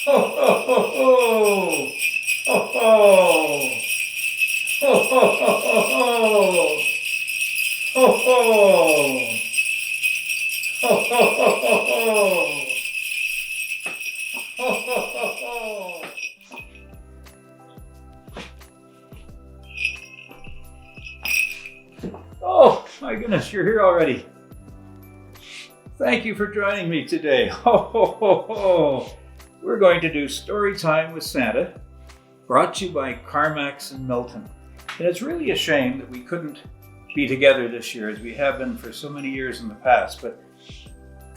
Ho, ho, ho, ho! Ho, ho! Ho, ho, ho, ho, ho! Ho, ho! Ho, ho, ho, ho, ho! Ho, ho, ho, ho! Oh, my goodness, you're here already. Thank you for joining me today. Ho, ho, ho, ho! We're going to do Story Time with Santa, brought to you by Karmax and Milton. And it's really a shame that we couldn't be together this year as we have been for so many years in the past, but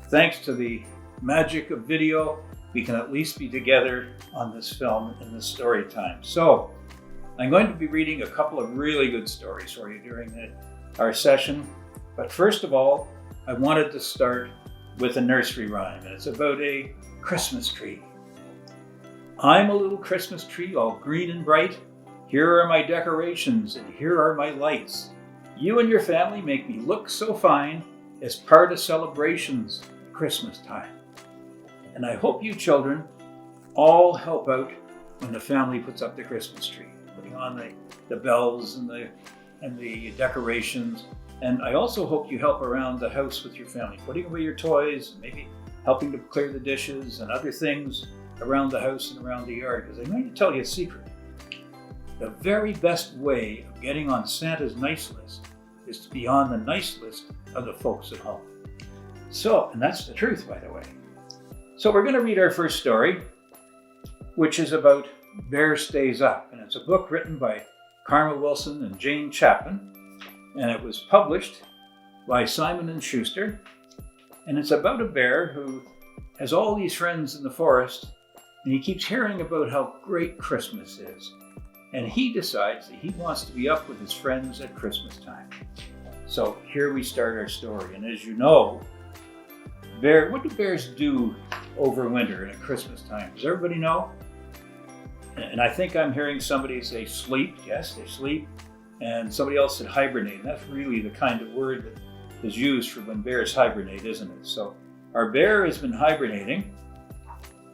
thanks to the magic of video, we can at least be together on this film in this story time. So I'm going to be reading a couple of really good stories for you during our session. But first of all, I wanted to start with a nursery rhyme, and it's about a Christmas tree. I'm a little Christmas tree, all green and bright. Here are my decorations, and here are my lights. You and your family make me look so fine as part of celebrations at Christmas time. And I hope you children all help out when the family puts up the Christmas tree, putting on the bells and the decorations. And I also hope you help around the house with your family, putting away your toys, maybe helping to clear the dishes and other things around the house and around the yard. Because I'm going to tell you a secret. The very best way of getting on Santa's nice list is to be on the nice list of the folks at home. So, and that's the truth, by the way. So we're going to read our first story, which is about Bear Stays Up. And it's a book written by Karma Wilson and Jane Chapman. And it was published by Simon & Schuster. And it's about a bear who has all these friends in the forest, and he keeps hearing about how great Christmas is. And he decides that he wants to be up with his friends at Christmas time. So here we start our story. And as you know, what do bears do over winter and at Christmas time? Does everybody know? And I think I'm hearing somebody say sleep. Yes, they sleep. And somebody else said hibernate. And that's really the kind of word that is used for when bears hibernate, isn't it? So our bear has been hibernating,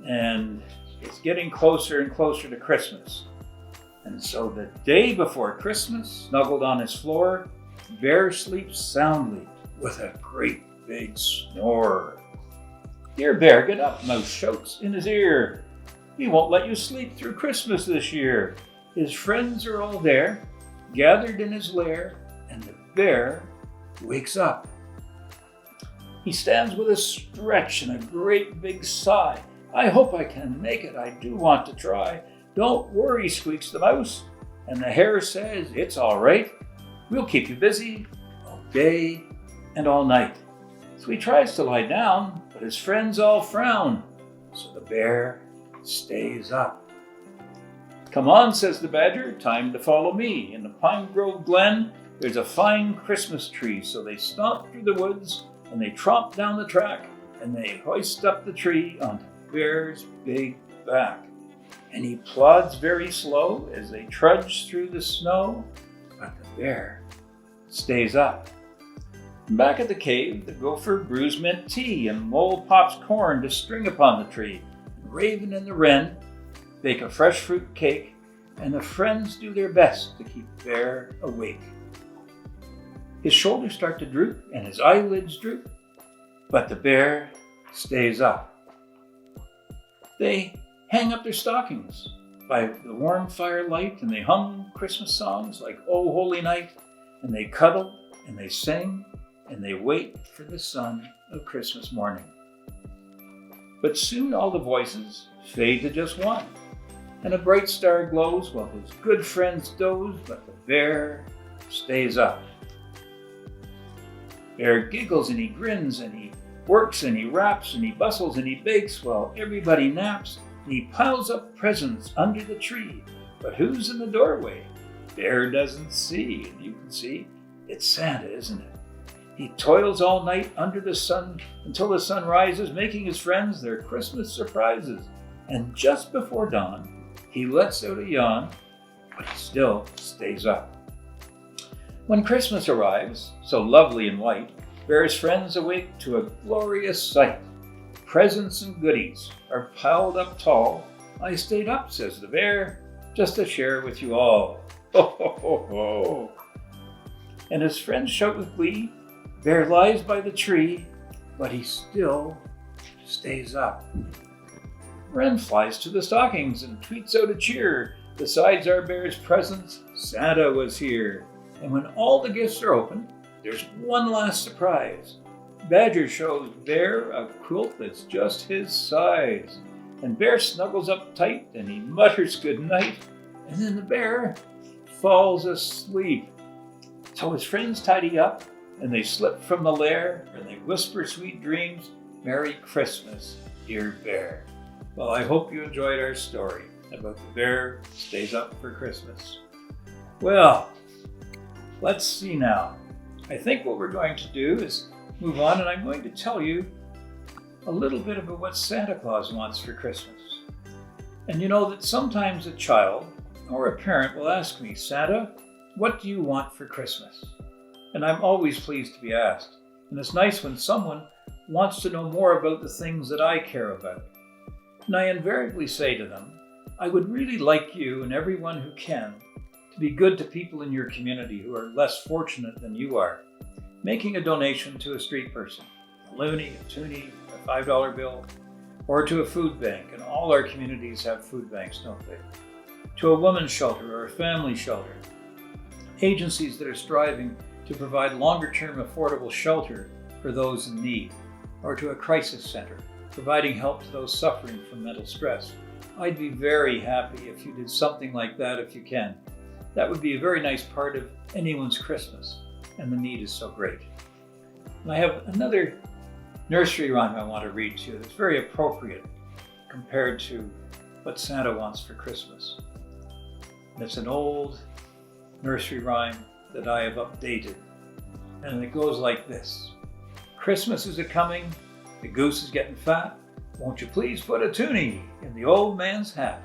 and it's getting closer and closer to Christmas. And so the day before Christmas, snuggled on his floor, Bear sleeps soundly with a great big snore. "Dear Bear, get up," Mouse shouts in his ear. "We won't let you sleep through Christmas this year." His friends are all there, gathered in his lair, and the bear wakes up. He stands with a stretch and a great big sigh. "I hope I can make it. I do want to try." "Don't worry," squeaks the mouse, and the hare says, "It's all right. We'll keep you busy all day and all night." So he tries to lie down, but his friends all frown. So the bear stays up. "Come on," says the badger, "time to follow me. In the Pine Grove Glen, there's a fine Christmas tree." So they stomp through the woods, and they tromp down the track, and they hoist up the tree onto Bear's big back. And he plods very slow as they trudge through the snow, but the bear stays up. Back at the cave, the gopher brews mint tea, and Mole pops corn to string upon the tree. And Raven and the wren bake a fresh fruit cake, and the friends do their best to keep Bear awake. His shoulders start to droop, and his eyelids droop, but the bear stays up. They hang up their stockings by the warm firelight, and they hum Christmas songs like "Oh Holy Night," and they cuddle, and they sing, and they wait for the sun of Christmas morning. But soon all the voices fade to just one, and a bright star glows while his good friends doze, but the bear stays up. Bear giggles and he grins and he works and he raps and he bustles and he bakes while everybody naps, and he piles up presents under the tree. But who's in the doorway? Bear doesn't see, and you can see it's Santa, isn't it? He toils all night under the sun until the sun rises, making his friends their Christmas surprises. And just before dawn, he lets out a yawn, but he still stays up. When Christmas arrives, so lovely and white, Bear's friends awake to a glorious sight. presents and goodies are piled up tall. I stayed up, says the bear, just to share with you all. Ho, ho, ho, ho. And his friends shout with glee, Bear lies by the tree, but he still stays up. Wren flies to the stockings and tweets out a cheer. Besides our bear's presents, Santa was here. And when all the gifts are opened, there's one last surprise. Badger shows Bear a quilt that's just his size. And Bear snuggles up tight and he mutters goodnight. And then the bear falls asleep. So his friends tidy up and they slip from the lair and they whisper sweet dreams. Merry Christmas, dear bear. Well, I hope you enjoyed our story about the bear stays up for Christmas. Well, let's see now. I think what we're going to do is move on, and I'm going to tell you a little bit about what Santa Claus wants for Christmas. And you know that sometimes a child or a parent will ask me, Santa, what do you want for Christmas? And I'm always pleased to be asked. And it's nice when someone wants to know more about the things that I care about. And I invariably say to them, I would really like you and everyone who can to be good to people in your community who are less fortunate than you are. Making a donation to a street person, a loonie, a toonie, a $5 bill, or to a food bank, and all our communities have food banks, don't they? To a women's shelter or a family shelter. Agencies that are striving to provide longer-term affordable shelter for those in need, or to a crisis center, providing help to those suffering from mental stress. I'd be very happy if you did something like that if you can. That would be a very nice part of anyone's Christmas, and the need is so great. And I have another nursery rhyme I want to read to you that's very appropriate compared to what Santa wants for Christmas. And it's an old nursery rhyme that I have updated, and it goes like this. Christmas is a-coming, the goose is getting fat. Won't you please put a toonie in the old man's hat?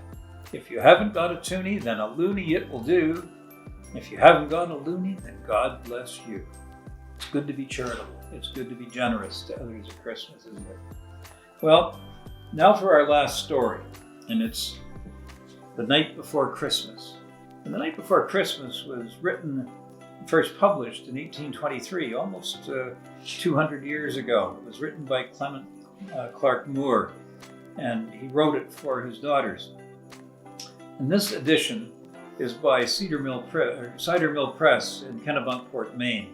If you haven't got a toonie, then a loony it will do. If you haven't got a loony, then God bless you. It's good to be charitable. It's good to be generous to others at Christmas, isn't it? Well, now for our last story, and it's The Night Before Christmas. And The Night Before Christmas was written, first published in 1823, almost 200 years ago. It was written by Clement Clark Moore, and he wrote it for his daughters. And this edition is by Cider Mill Press in Kennebunkport, Maine.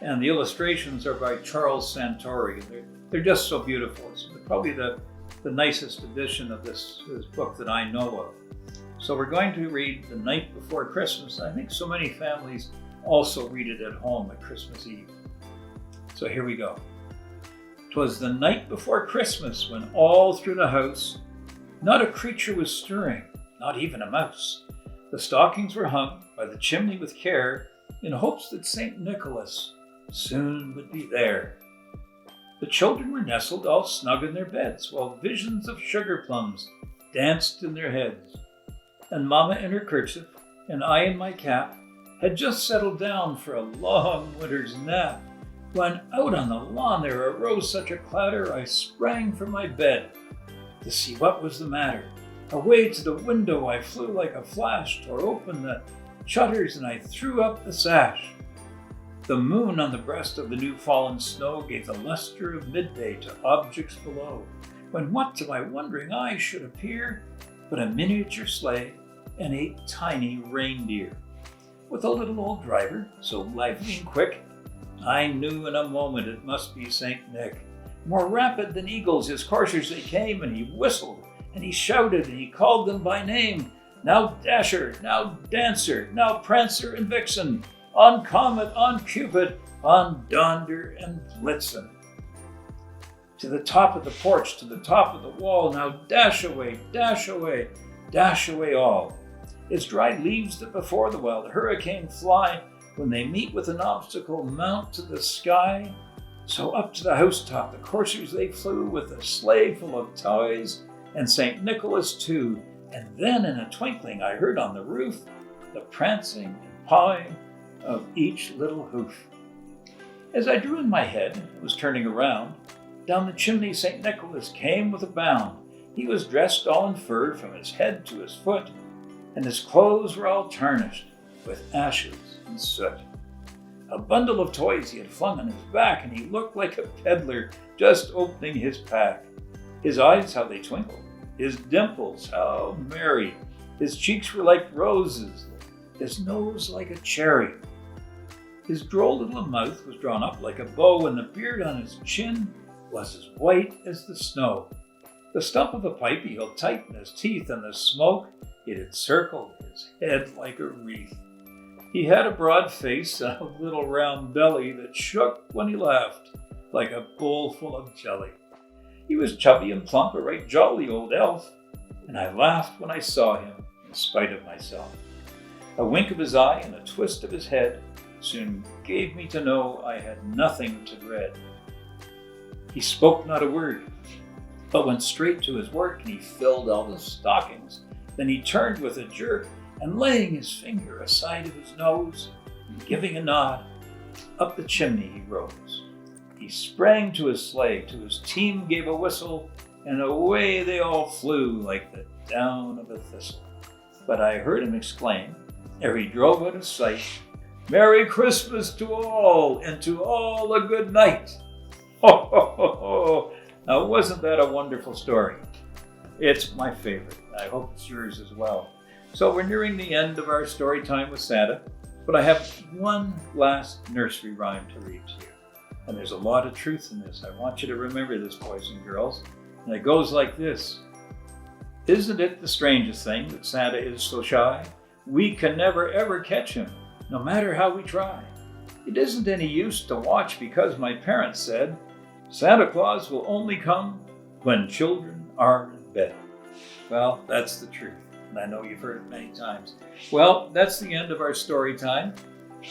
And the illustrations are by Charles Santori. They're just so beautiful. It's probably the nicest edition of this book that I know of. So we're going to read The Night Before Christmas. I think so many families also read it at home at Christmas Eve. So here we go. 'Twas the night before Christmas when all through the house not a creature was stirring, not even a mouse. The stockings were hung by the chimney with care in hopes that St. Nicholas soon would be there. The children were nestled all snug in their beds while visions of sugar plums danced in their heads. And Mama in her kerchief and I in my cap had just settled down for a long winter's nap, when out on the lawn there arose such a clatter I sprang from my bed to see what was the matter. Away to the window I flew like a flash, tore open the shutters and I threw up the sash. The moon on the breast of the new fallen snow gave the luster of midday to objects below, when what to my wondering eyes should appear but a miniature sleigh and 8 tiny reindeer. With a little old driver, so lively and quick, I knew in a moment it must be St. Nick. More rapid than eagles his coursers they came, and he whistled, and he shouted, and he called them by name. Now Dasher, now Dancer, now Prancer and Vixen, on Comet, on Cupid, on Donder and Blitzen. To the top of the porch, to the top of the wall, now dash away, dash away, dash away all. It's dry leaves that before the wild hurricane fly, when they meet with an obstacle, mount to the sky. So up to the housetop the coursers they flew, with a sleigh full of toys, and St. Nicholas too. And then in a twinkling I heard on the roof the prancing and pawing of each little hoof. As I drew in my head and was turning around, Down the chimney St. Nicholas came with a bound. He was dressed all in fur from his head to his foot, and his clothes were all tarnished with ashes and soot. A bundle of toys he had flung on his back, and he looked like a peddler just opening his pack. His eyes, how they twinkled, his dimples, how merry. His cheeks were like roses, his nose like a cherry. His droll little mouth was drawn up like a bow, and the beard on his chin was as white as the snow. The stump of a pipe he held tight in his teeth, and the smoke, it encircled his head like a wreath. He had a broad face and a little round belly that shook when he laughed, like a bowl full of jelly. He was chubby and plump, a right jolly old elf, and I laughed when I saw him, in spite of myself. A wink of his eye and a twist of his head soon gave me to know I had nothing to dread. He spoke not a word, but went straight to his work, and he filled all the stockings. Then he turned with a jerk, and laying his finger aside of his nose, and giving a nod, up the chimney he rose. He sprang to his sleigh, to his team gave a whistle, and away they all flew like the down of a thistle. But I heard him exclaim, ere he drove out of sight, "Merry Christmas to all, and to all a good night." Ho, ho, ho, ho. Now, wasn't that a wonderful story? It's my favorite. I hope it's yours as well. So we're nearing the end of our story time with Santa, but I have one last nursery rhyme to read to you. And there's a lot of truth in this. I want you to remember this, boys and girls. And it goes like this. Isn't it the strangest thing that Santa is so shy? We can never ever catch him, no matter how we try. It isn't any use to watch because my parents said, Santa Claus will only come when children are in bed. Well, that's the truth, and I know you've heard it many times. Well, that's the end of our story time.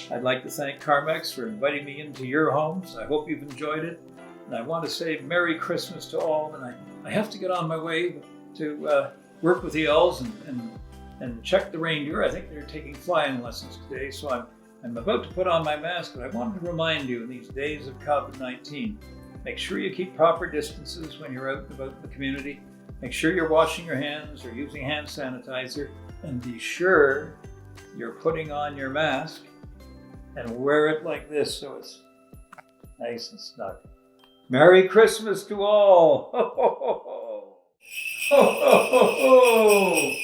I'd like to thank Karmax for inviting me into your homes. I hope you've enjoyed it. And I want to say Merry Christmas to all. And I have to get on my way to work with the elves and check the reindeer. I think they're taking flying lessons today, so I'm about to put on my mask, but I wanted to remind you in these days of COVID-19, make sure you keep proper distances when you're out and about in the community. Make sure you're washing your hands or using hand sanitizer, and be sure you're putting on your mask and wear it like this so it's nice and snug. Merry Christmas to all! Ho, ho, ho, ho! Ho, ho, ho, ho!